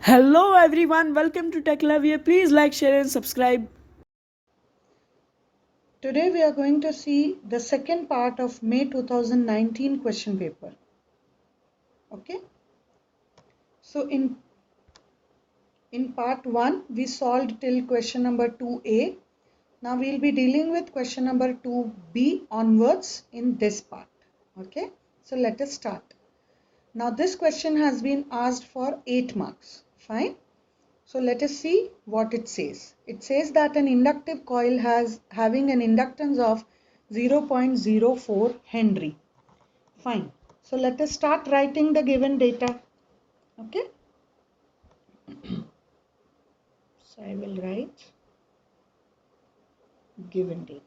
Hello everyone, welcome to Tech-Lavya. Please like, share and subscribe. Today we are going to see the second part of May 2019 question paper. Okay. So in part 1 we solved till question number 2A. Now we will be dealing with question number 2B onwards in this part. Okay. So let us start. Now this question has been asked for 8 marks. Fine. So let us see what it says. It says that an inductive coil having an inductance of 0.04 Henry. Fine. So let us start writing the given data. Okay. So I will write given data.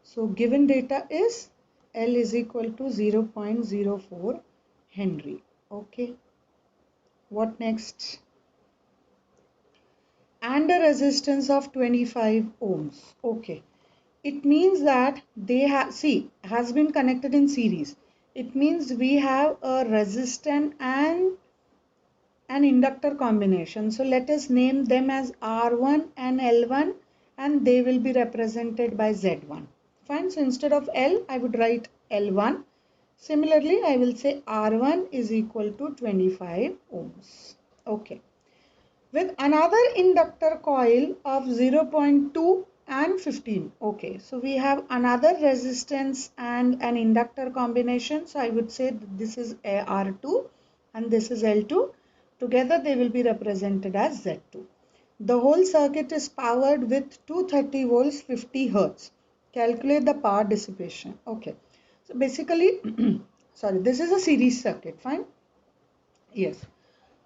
So given data is L is equal to 0.04 Henry. Okay. What next? And a resistance of 25 ohms. Okay. It means that they has been connected in series. It means we have a resistant and an inductor combination. So let us name them as R1 and L1 and they will be represented by Z1. Fine. So instead of L, I would write L1. Similarly, I will say R1 is equal to 25 ohms. Okay. With another inductor coil of 0.2 and 15. Okay, so we have another resistance and an inductor combination. So I would say this is R2 and this is L2. Together they will be represented as Z2. The whole circuit is powered with 230 volts 50 hertz. Calculate the power dissipation. Okay, so basically, sorry, this is a series circuit. Fine. Yes.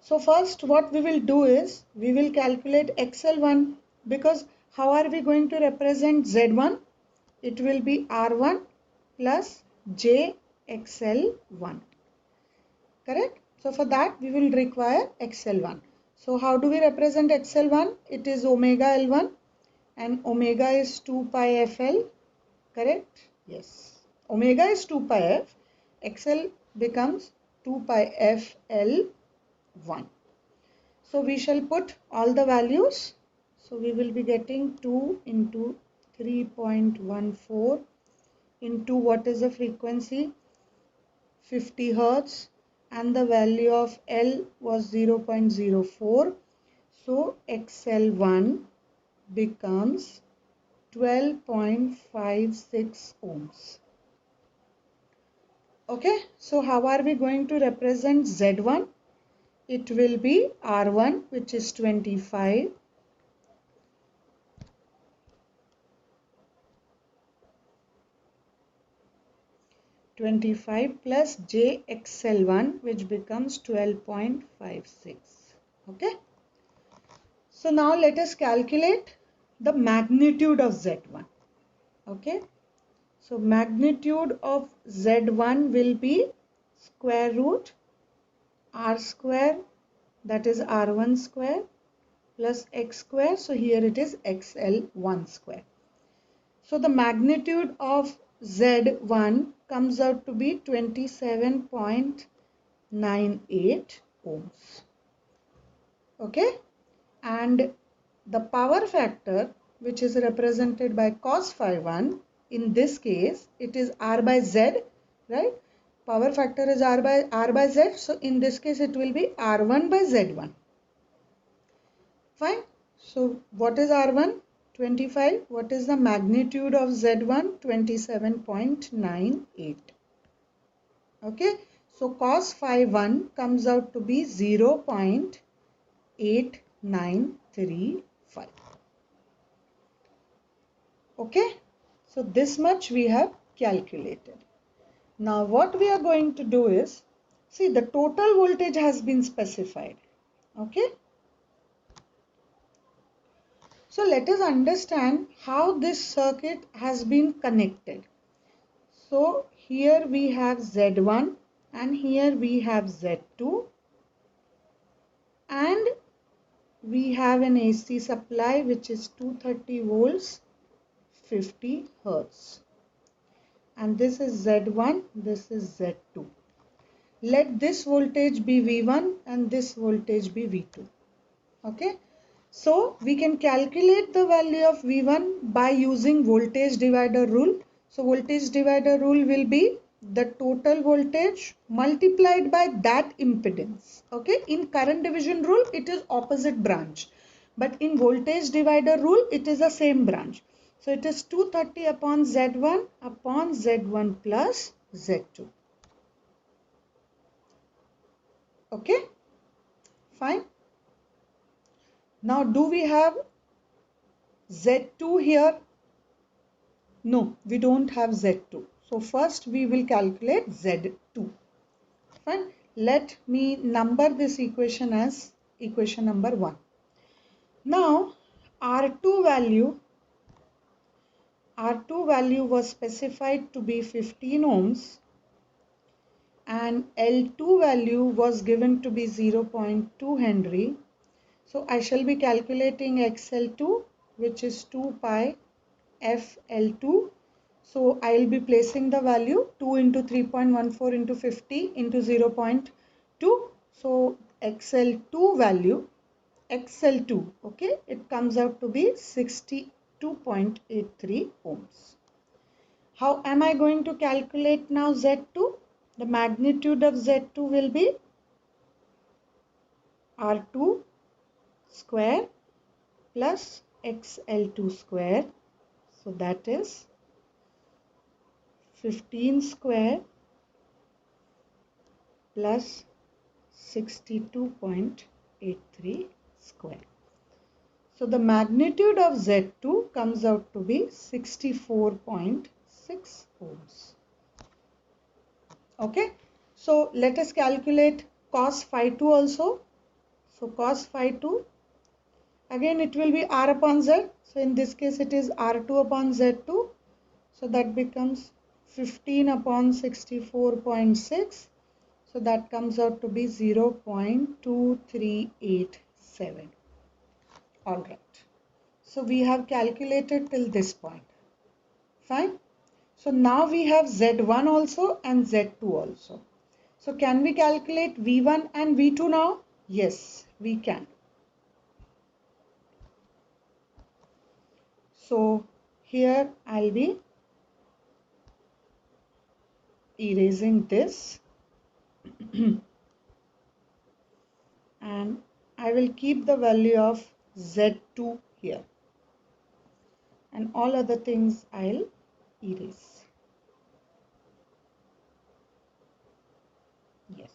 So first what we will do is we will calculate XL1 because how are we going to represent Z1? It will be R1 plus JXL1. Correct? So for that we will require XL1. So how do we represent XL1? It is omega L1 and omega is 2 pi FL. Correct? Yes. Omega is 2 pi F. XL becomes 2 pi FL1. So we shall put all the values. So we will be getting 2 into 3.14 into what is the frequency? 50 hertz and the value of L was 0.04. So XL1 becomes 12.56 ohms. Okay, so how are we going to represent Z1? It will be R1 which is 25 plus JXL1 which becomes 12.56. Okay. So now let us calculate the magnitude of Z1. Okay. So magnitude of Z1 will be square root R square, that is R1 square plus X square. So here it is XL1 square. So the magnitude of Z1 comes out to be 27.98 ohms. Okay. And the power factor, which is represented by cos phi 1, in this case it is R by Z, right? Power factor is R by Z. So in this case it will be R1 by Z1. Fine. So what is R1? 25. What is the magnitude of Z1? 27.98. Okay. So cos phi 1 comes out to be 0.8935. Okay. So this much we have calculated. Now what we are going to do is, see, the total voltage has been specified. Okay. So let us understand how this circuit has been connected. So here we have Z1 and here we have Z2 and we have an AC supply which is 230 volts 50 hertz. and this is Z1, this is Z2. Let this voltage be V1 and this voltage be V2. Okay. So we can calculate the value of V1 by using voltage divider rule. So voltage divider rule will be the total voltage multiplied by that impedance. Okay. In current division rule, it is opposite branch. But in voltage divider rule, it is the same branch. So it is 230 upon Z1 plus Z2. Okay. Fine. Now do we have Z2 here? No, we don't have Z2. So first we will calculate Z2. Fine. Let me number this equation as equation number 1. Now R2 value was specified to be 15 ohms and L2 value was given to be 0.2 Henry. So I shall be calculating XL2, which is 2 pi FL2. So I will be placing the value 2 into 3.14 into 50 into 0.2. So XL2, okay, it comes out to be 62.83 ohms. How am I going to calculate now Z2? The magnitude of Z2 will be R2 square plus XL2 square. So that is 15 square plus 62.83 square. So the magnitude of Z2 comes out to be 64.6 ohms. Okay. So let us calculate cos phi 2 also. So cos phi 2, again it will be R upon Z. So in this case it is R2 upon Z2. So that becomes 15 upon 64.6. So that comes out to be 0.2387. Alright. So we have calculated till this point. Fine. So now we have Z1 also and Z2 also. So can we calculate V1 and V2 now? Yes, we can. So here I'll be erasing this and I will keep the value of Z2 here and all other things I'll erase. Yes.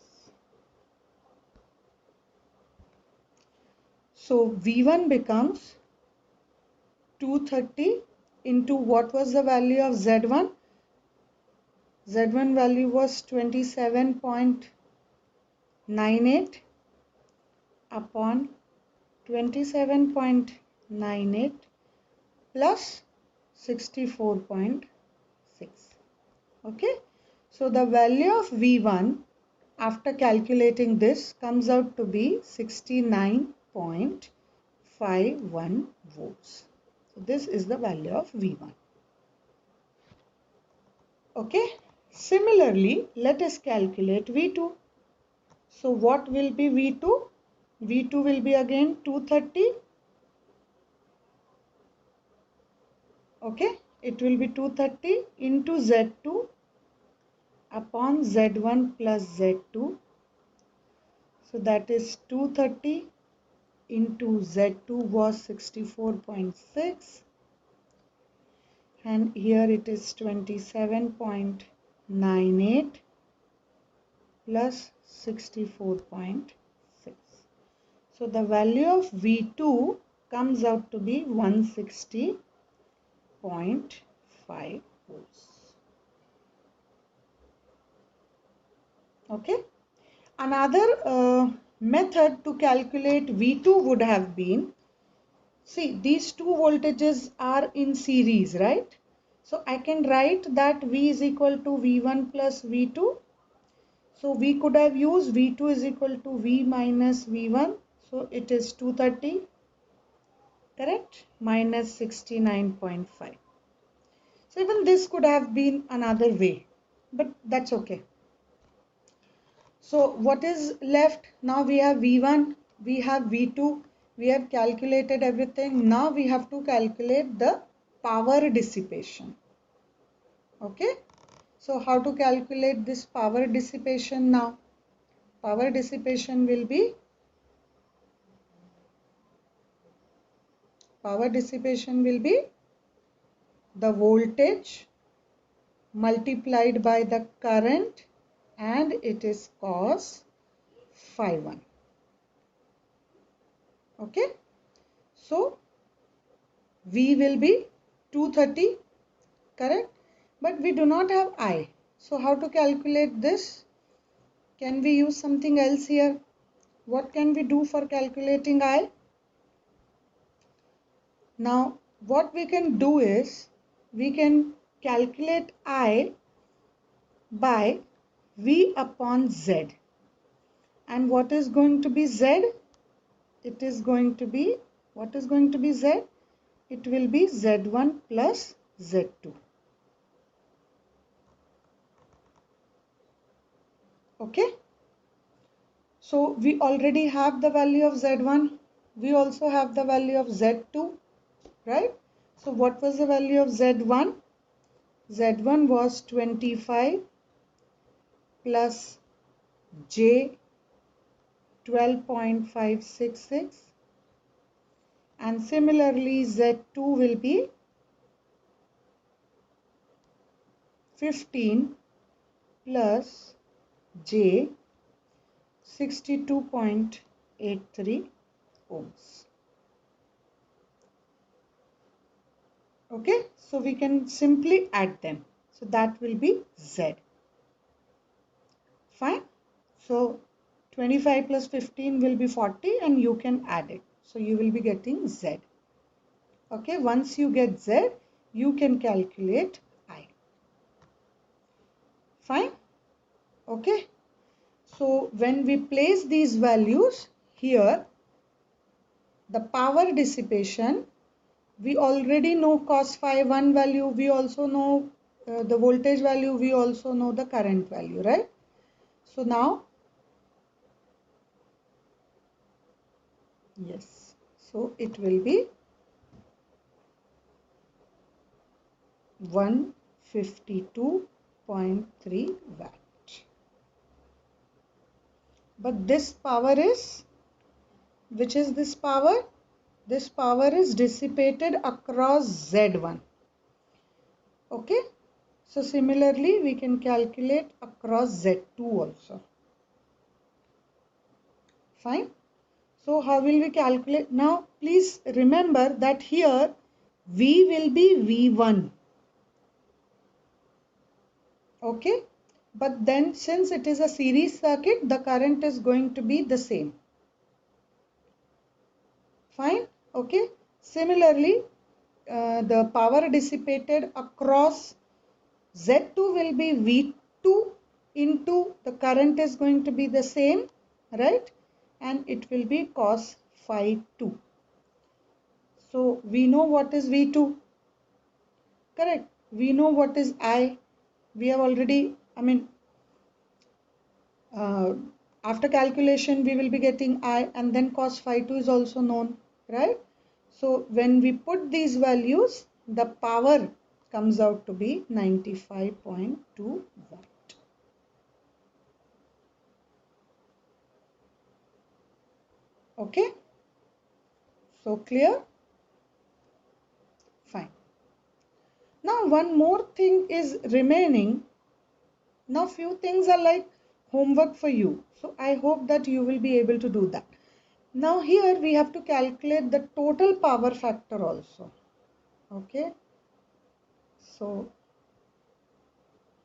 So V1 becomes 230 into what was the value of Z1? Z1 value was 27.98 upon 27.98 plus 64.6. Okay. So the value of V1 after calculating this comes out to be 69.51 volts. So this is the value of V1. Okay. Similarly, let us calculate V2. So what will be V2? V2 will be again 230. Okay. It will be 230 into Z2 upon Z1 plus Z2. So that is 230 into Z2 was 64.6 and here it is 27.98 plus 64.6. So the value of V2 comes out to be 160.5 volts. Okay. Another method to calculate V2 would have been, see, these two voltages are in series, right? So I can write that V is equal to V1 plus V2. So we could have used V2 is equal to V minus V1. So it is 230, correct? Minus 69.5. So even this could have been another way, but that's okay. So what is left? Now we have V1, we have V2, we have calculated everything. Now we have to calculate the power dissipation. Okay. So how to calculate this power dissipation now? Power dissipation will be the voltage multiplied by the current, and it is cos phi 1. Okay. So V will be 230, correct? But we do not have I. So how to calculate this? Can we use something else here? What can we do for calculating I? Now what we can do is we can calculate I by V upon Z. And what is going to be Z? It is going to be, what is going to be Z? It will be Z1 plus Z2. Okay. So we already have the value of Z1. We also have the value of Z2, right? So what was the value of Z1? Z1 was 25 plus J 12.566, and similarly Z2 will be 15 plus J 62.83 ohms. Okay, so we can simply add them. So that will be Z. Fine. So 25 plus 15 will be 40, and you can add it. So you will be getting Z. Okay, once you get Z, you can calculate I. Fine. Okay. So when we place these values here, the power dissipation, we already know cos phi 1 value, we also know the voltage value, we also know the current value, right? So now, yes, so it will be 152.3 watt. But this power is, which is this power? This power is dissipated across Z1. Okay. So similarly, we can calculate across Z2 also. Fine. So how will we calculate? Now please remember that here V will be V1. Okay. But then since it is a series circuit, the current is going to be the same. Fine. Okay. Similarly, the power dissipated across Z2 will be V2 into the current is going to be the same, right? And it will be cos phi 2. So we know what is V2, correct? We know what is I. We have already, uh, after calculation we will be getting I, and then cos phi 2 is also known, right? So when we put these values, the power comes out to be 95.2 watt. Okay. So clear? Fine. Now one more thing is remaining. Now few things are like homework for you. So I hope that you will be able to do that. Now here we have to calculate the total power factor also. Okay. So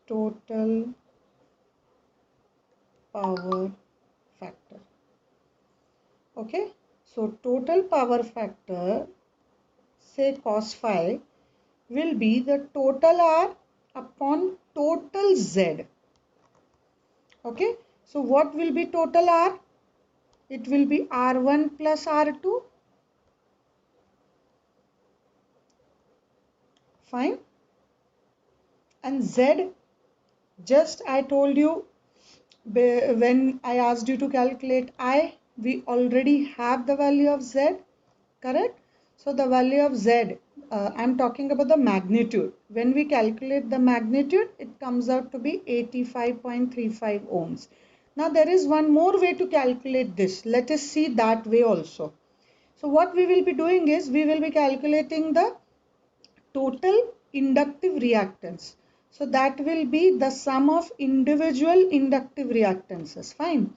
total power factor. Okay. So total power factor, say cos phi, will be the total R upon total Z. Okay. So what will be total R? It will be R1 plus R2. Fine. And Z, just I told you when I asked you to calculate I, we already have the value of Z, correct? So the value of Z, I'm talking about the magnitude. When we calculate the magnitude, it comes out to be 85.35 ohms. Now there is one more way to calculate this. Let us see that way also. So what we will be doing is we will be calculating the total inductive reactance. So that will be the sum of individual inductive reactances. Fine.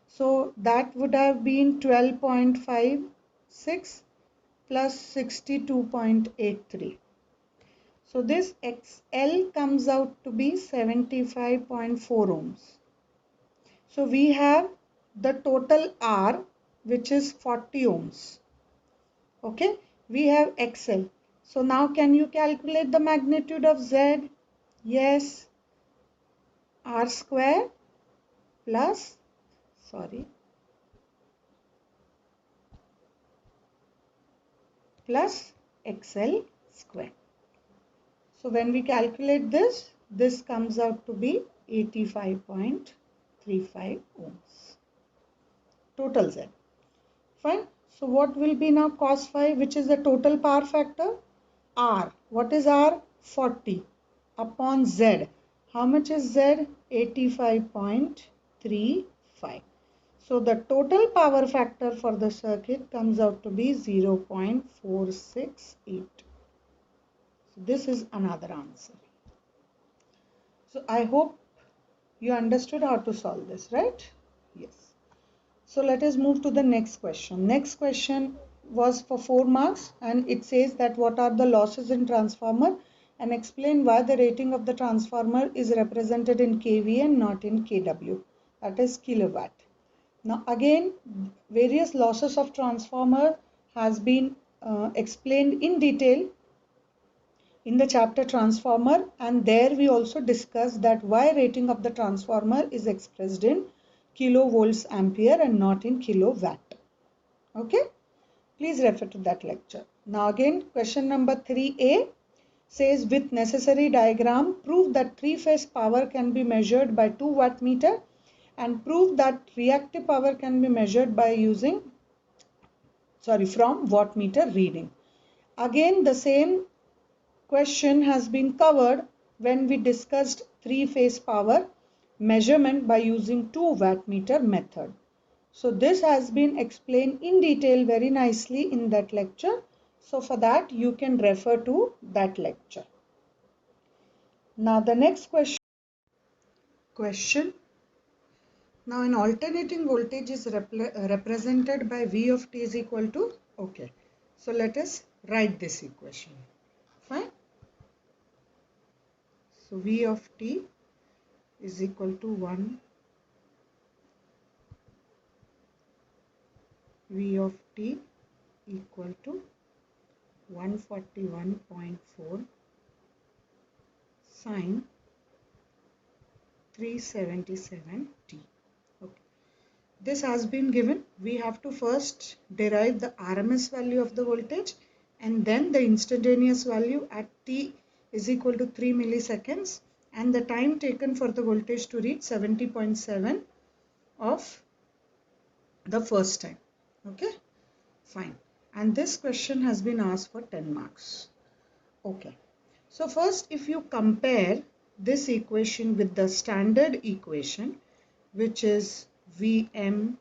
So that would have been 12.56 plus 62.83. So this XL comes out to be 75.4 ohms. So we have the total R, which is 40 ohms. Okay, we have XL. So now can you calculate the magnitude of Z? Yes, R square plus, plus XL square. So when we calculate this, this comes out to be 85.35 ohms. Total Z. Fine. So what will be now cos phi, which is the total power factor? R. What is R? 40 upon Z. How much is Z? 85.35. So the total power factor for the circuit comes out to be 0.468. So this is another answer. So I hope you understood how to solve this, right? Yes. So let us move to the next question. Next question was for 4 marks and it says that what are the losses in transformer and explain why the rating of the transformer is represented in kVA and not in kW, that is kilowatt. Now again, various losses of transformer has been explained in detail in the chapter transformer, and there we also discussed that why rating of the transformer is expressed in kilovolts ampere and not in kilowatt. Okay, please refer to that lecture. Now again, question number 3a says with necessary diagram prove that three-phase power can be measured by 2 wattmeter and prove that reactive power can be measured by using from wattmeter reading. Again, the same question has been covered when we discussed three-phase power measurement by using 2 wattmeter method. So this has been explained in detail very nicely in that lecture. So for that you can refer to that lecture. Now the next question. Now an alternating voltage is represented by V of t is equal to, okay. So let us write this equation. Fine. So V of t is equal to 1 V of t equal to 141.4 sine 377t. Okay. This has been given. We have to first derive the RMS value of the voltage and then the instantaneous value at t is equal to 3 milliseconds and the time taken for the voltage to reach 70.7 of the first time. Okay, fine. And this question has been asked for 10 marks. Okay. So first, if you compare this equation with the standard equation, which is Vm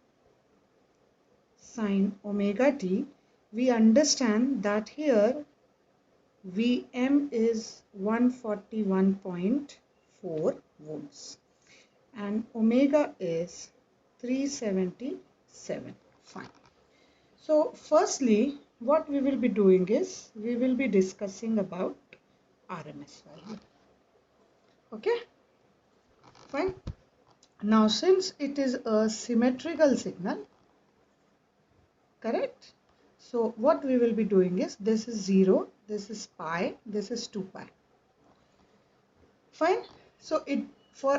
sine omega t, we understand that here Vm is 141.4 volts and omega is 377. Fine. So firstly, what we will be doing is we will be discussing about RMS value. Okay, fine. Now since it is a symmetrical signal, correct? So what we will be doing is this is 0, this is pi, this is 2 pi. Fine. So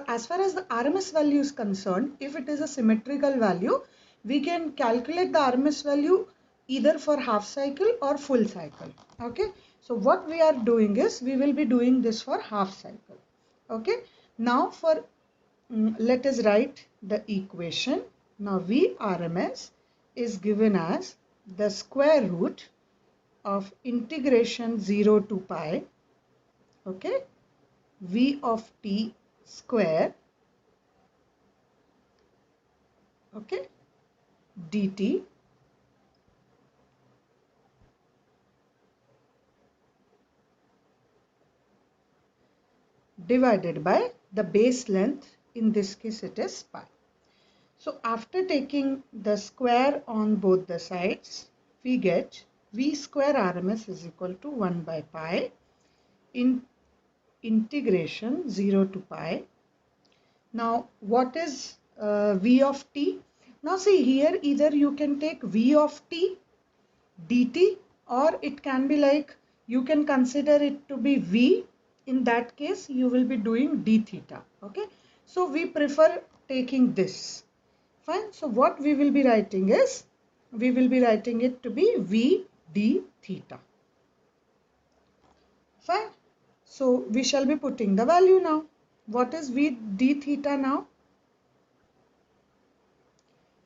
as far as the RMS value is concerned, if it is a symmetrical value, we can calculate the RMS value either for half cycle or full cycle. Okay. So what we are doing is we will be doing this for half cycle. Okay. Now let us write the equation. Now VRMS is given as the square root of integration 0 to pi, okay, V of t square, okay, dt divided by the base length, in this case it is pi. So after taking the square on both the sides, we get V square RMS is equal to 1 by pi in integration 0 to pi. Now what is V of t? Now see here, either you can take V of t dt, or it can be like, you can consider it to be V. In that case you will be doing d theta. Okay, so we prefer taking this. Fine. So what we will be writing is, we will be writing it to be V d theta. Fine. So we shall be putting the value now. What is V d theta now?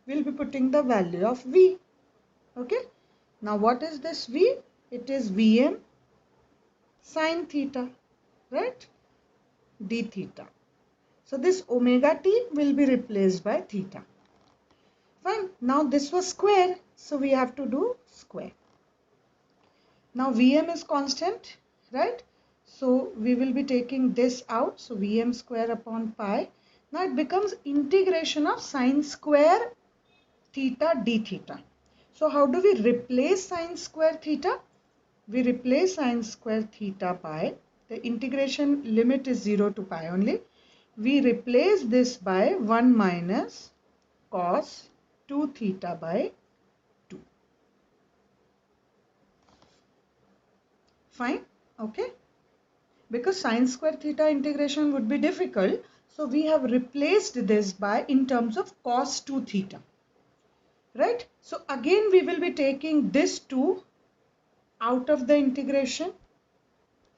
We'll be putting the value of V. Okay. Now what is this V? It is Vm sine theta, right? D theta. So this omega t will be replaced by theta. Fine. Now this was square, so we have to do square. Now Vm is constant, right? So we will be taking this out. So Vm square upon pi. Now it becomes integration of sine square theta d theta. So how do we replace sine square theta? We replace sine square theta by, the integration limit is 0 to pi only. We replace this by 1 minus cos 2 theta by 2. Fine. Okay. Because sine square theta integration would be difficult, so we have replaced this by in terms of cos 2 theta, right? So again we will be taking this 2 out of the integration.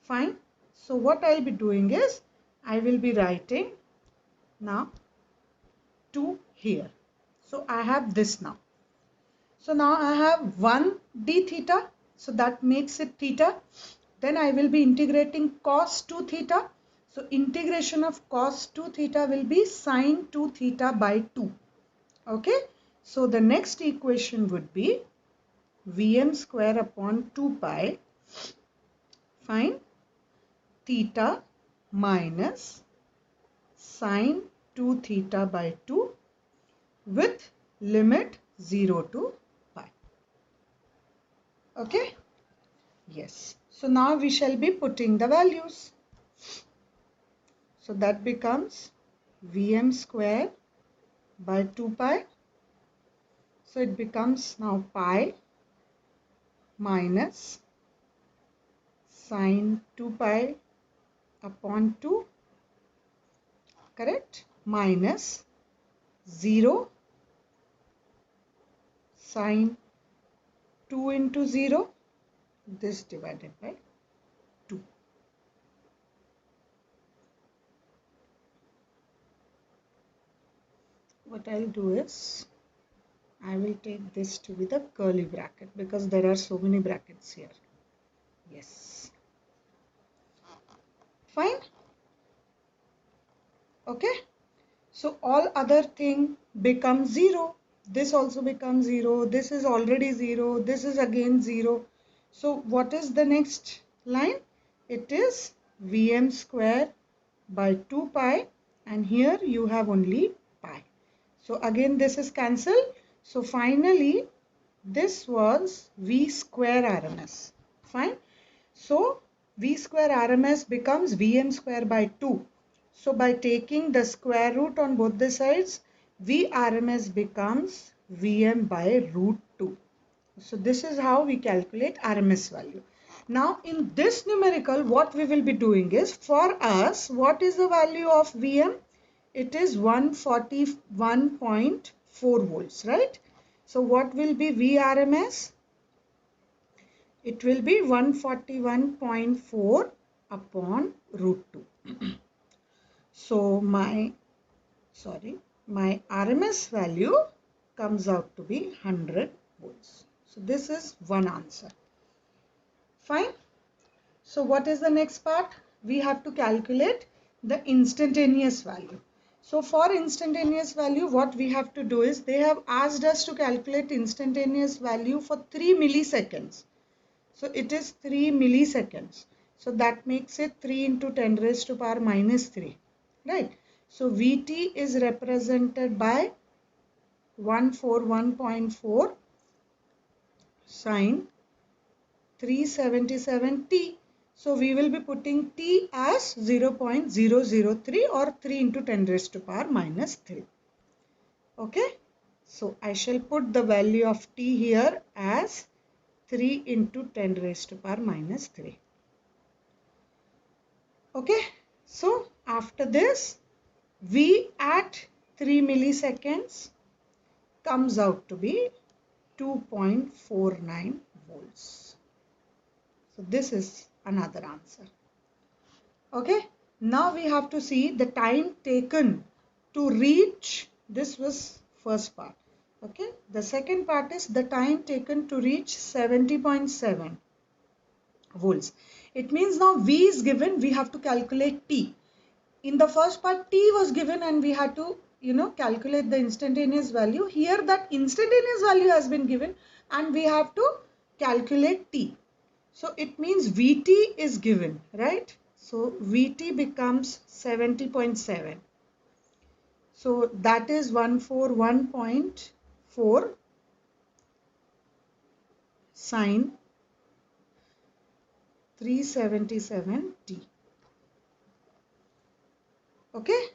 Fine. So what I'll be doing is, I will be writing now 2 here. So I have this now. So now I have 1 d theta, so that makes it theta. Then I will be integrating cos 2 theta. So integration of cos 2 theta will be sine 2 theta by 2. Okay. So the next equation would be Vm square upon 2 pi, fine, theta minus sine 2 theta by 2 with limit 0 to pi. Okay. Yes. So now we shall be putting the values. So that becomes Vm square by 2 pi. So it becomes now pi minus sine 2 pi upon 2, correct, minus 0 sine 2 into 0, this divided by 2. What I'll do is, I will take this to be the curly bracket because there are so many brackets here. Yes. Fine. Okay. So all other thing becomes 0. This also becomes 0. This is already 0. This is again 0. So what is the next line? It is Vm square by 2 pi, and here you have only pi. So again this is cancelled. So finally this was V square RMS. Fine. So V square RMS becomes Vm square by 2. So by taking the square root on both the sides, VRMS becomes Vm by root 2. So this is how we calculate RMS value. Now in this numerical, what we will be doing is, for us, what is the value of Vm? It is 141.4 volts, right? So what will be VRMS? It will be 141.4 upon root 2. So my RMS value comes out to be 100 volts. So this is one answer. Fine. So what is the next part? We have to calculate the instantaneous value. So for instantaneous value, what we have to do is, they have asked us to calculate instantaneous value for 3 milliseconds. So it is 3 milliseconds. So that makes it 3 into 10 raised to power minus 3. Right. So Vt is represented by 141.4 sine 377t. So we will be putting t as 0.003 or 3 into 10 raised to power minus 3. Okay. So I shall put the value of t here as 3 into 10 raised to power minus 3. Okay. So after this, V at 3 milliseconds comes out to be 2.49 volts. So this is another answer. Okay. Now we have to see the time taken to reach, this was first part. Okay. The second part is the time taken to reach 70.7 volts. It means now V is given, we have to calculate T. In the first part, T was given and we had to, calculate the instantaneous value. Here that instantaneous value has been given and we have to calculate T. So it means Vt is given, right? So Vt becomes 70.7. So that is 141.4 sine 377t. Okay.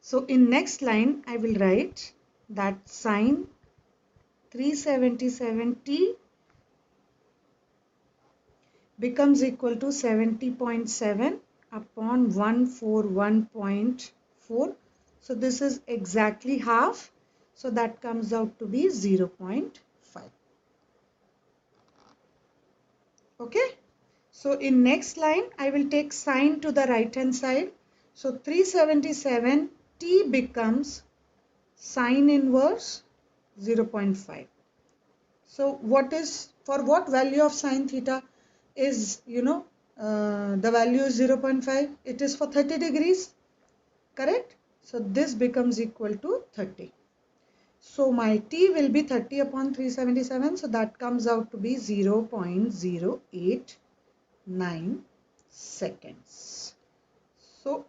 So in next line, I will write that sine 377t becomes equal to 70.7 upon 141.4. So this is exactly half. So that comes out to be 0.5. Okay. So in next line, I will take sine to the right hand side. So 377 t becomes sine inverse 0.5. So for what value of sine theta is, the value is 0.5? It is for 30 degrees, correct? So this becomes equal to 30. So my t will be 30 upon 377. So that comes out to be 0.089 seconds. So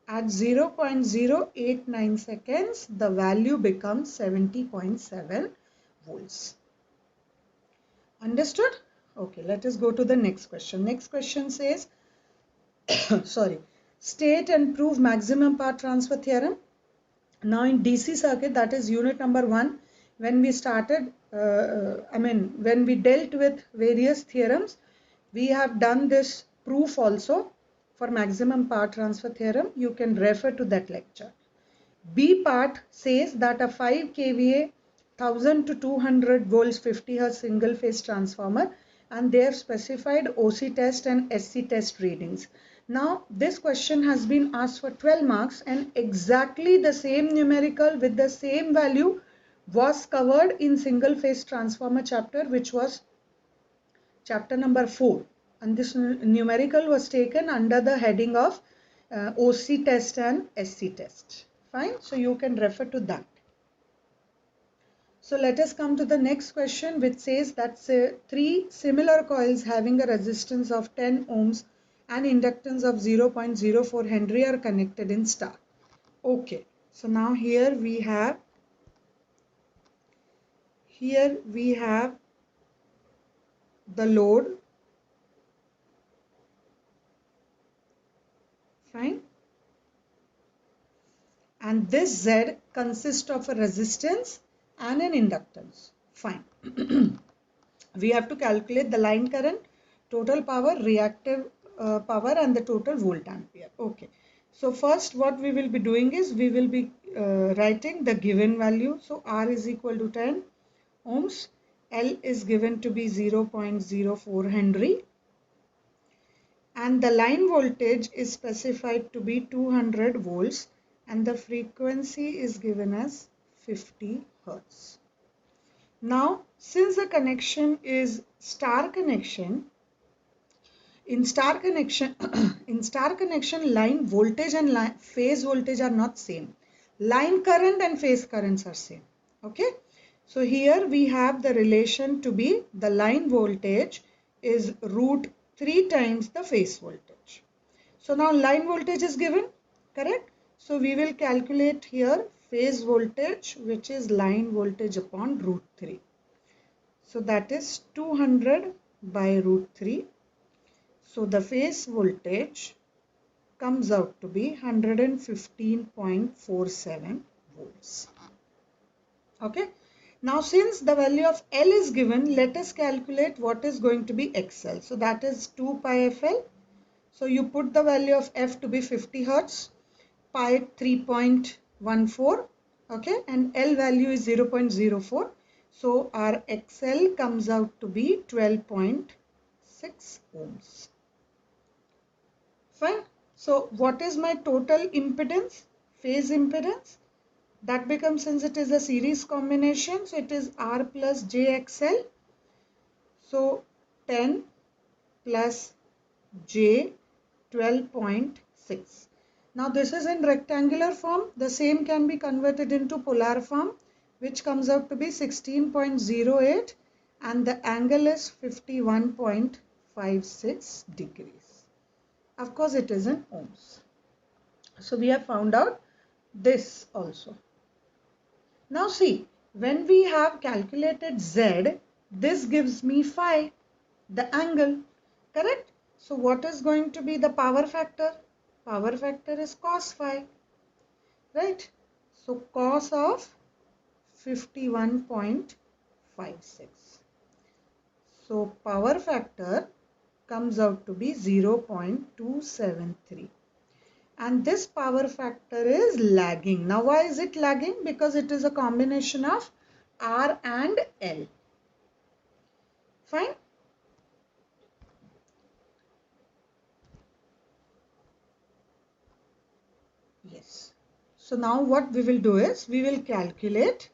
at 0.089 seconds, the value becomes 70.7 volts. Understood? Okay, let us go to the next question. Next question says, state and prove maximum power transfer theorem. Now in DC circuit, that is unit number 1, when we started, when we dealt with various theorems, we have done this proof also for maximum power transfer theorem. You can refer to that lecture. B part says that a 5 kVA 1000 to 200 volts 50 Hz single phase transformer, and they have specified OC test and SC test readings. Now this question has been asked for 12 marks and exactly the same numerical with the same value was covered in single phase transformer chapter, which was chapter number 4, and this numerical was taken under the heading of OC test and SC test. Fine, so you can refer to that. So let us come to the next question, which says that 3 similar coils having a resistance of 10 ohms and inductance of 0.04 Henry are connected in star. Okay, so now here we have the load. Fine. And this Z consists of a resistance and an inductance. Fine. We have to calculate the line current, total power, reactive power, and the total volt ampere. Okay. So first what we will be doing is we will be writing the given value. So R is equal to 10 ohms. L is given to be 0.04 Henry. and the line voltage is specified to be 200 volts and the frequency is given as 50 hertz. Now, since the connection is star connection, in star connection, in star connection, line voltage and phase voltage are not same. Line current and phase currents are same. Okay. So here we have the relation to be the line voltage is root 3 times the phase voltage. So now line voltage is given, correct? So we will calculate here phase voltage, which is line voltage upon root 3. So that is 200 by root 3. So the phase voltage comes out to be 115.47 volts. Okay. Now since the value of L is given, let us calculate what is going to be XL. So that is 2 pi FL. So you put the value of F to be 50 Hertz, pi 3.14, okay, and L value is 0.04. So our XL comes out to be 12.6 ohms. Fine. So what is my total impedance? Phase impedance. That becomes, since it is a series combination, so it is R plus JXL. So 10 plus J 12.6. Now this is in rectangular form. The same can be converted into polar form, which comes out to be 16.08 and the angle is 51.56 degrees. Of course it is in ohms. So we have found out this also. Now see, when we have calculated Z, this gives me phi, the angle, correct? So what is going to be the power factor? Power factor is cos phi, right? So cos of 51.56. So power factor comes out to be 0.273. And this power factor is lagging. Now why is it lagging? Because it is a combination of R and L. Fine. Yes. So now what we will do is we will calculate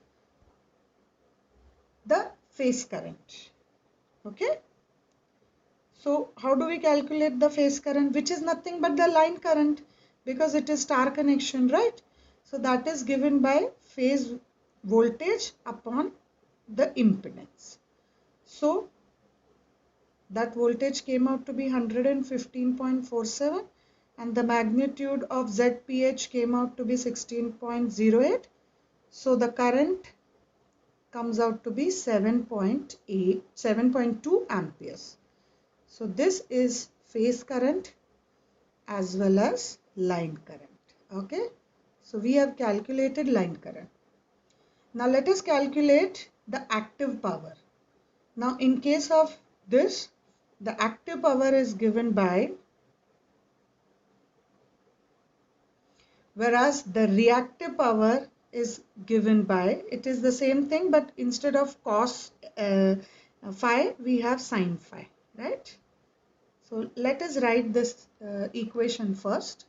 the phase current. Okay. So how do we calculate the phase current, which is nothing but the line current, because it is star connection, right? So that is given by phase voltage upon the impedance. So that voltage came out to be 115.47 and the magnitude of ZPH came out to be 16.08. So the current comes out to be 7.2 amperes. So this is phase current as well as line current. Okay. So we have calculated line current. Now let us calculate the active power. Now in case of this, the active power is given by, whereas the reactive power is given by, it is the same thing, but instead of cos phi, we have sin phi, right? So let us write this equation first,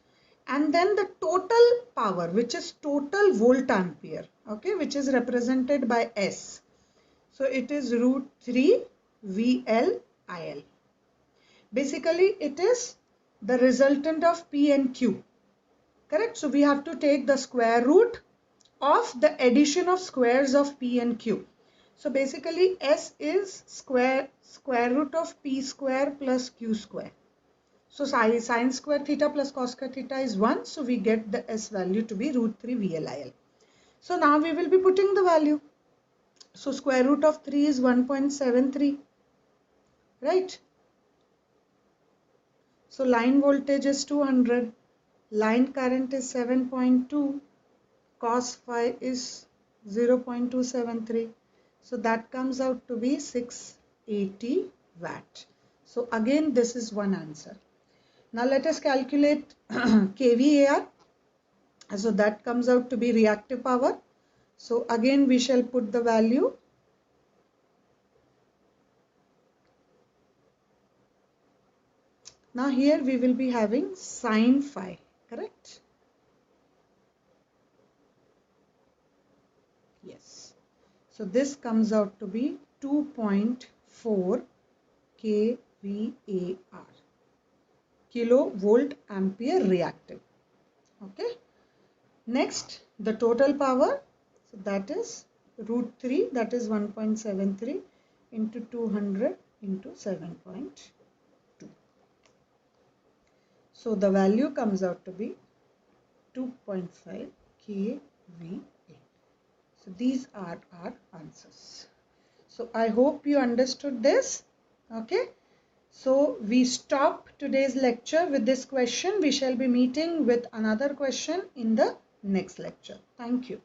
and then the total power, which is total volt ampere, okay, which is represented by S. So it is root 3 VL IL. Basically it is the resultant of P and Q, correct? So we have to take the square root of the addition of squares of P and Q. So basically S is square root of P square plus Q square. So sin square theta plus cos square theta is 1. So we get the S value to be root 3 VLIL. So now we will be putting the value. So square root of 3 is 1.73. Right? So line voltage is 200. Line current is 7.2. Cos phi is 0.273. So that comes out to be 680 watt. So again this is one answer. Now let us calculate kVAR. So that comes out to be reactive power. So again we shall put the value. Now here we will be having sine phi, correct? Yes. So this comes out to be 2.4 kVAR, kilovolt ampere reactive. Okay. Next, the total power, so that is root 3, that is 1.73 into 200 into 7.2. So the value comes out to be 2.5 kVA. So these are our answers. So I hope you understood this. Okay. So we stop today's lecture with this question. We shall be meeting with another question in the next lecture. Thank you.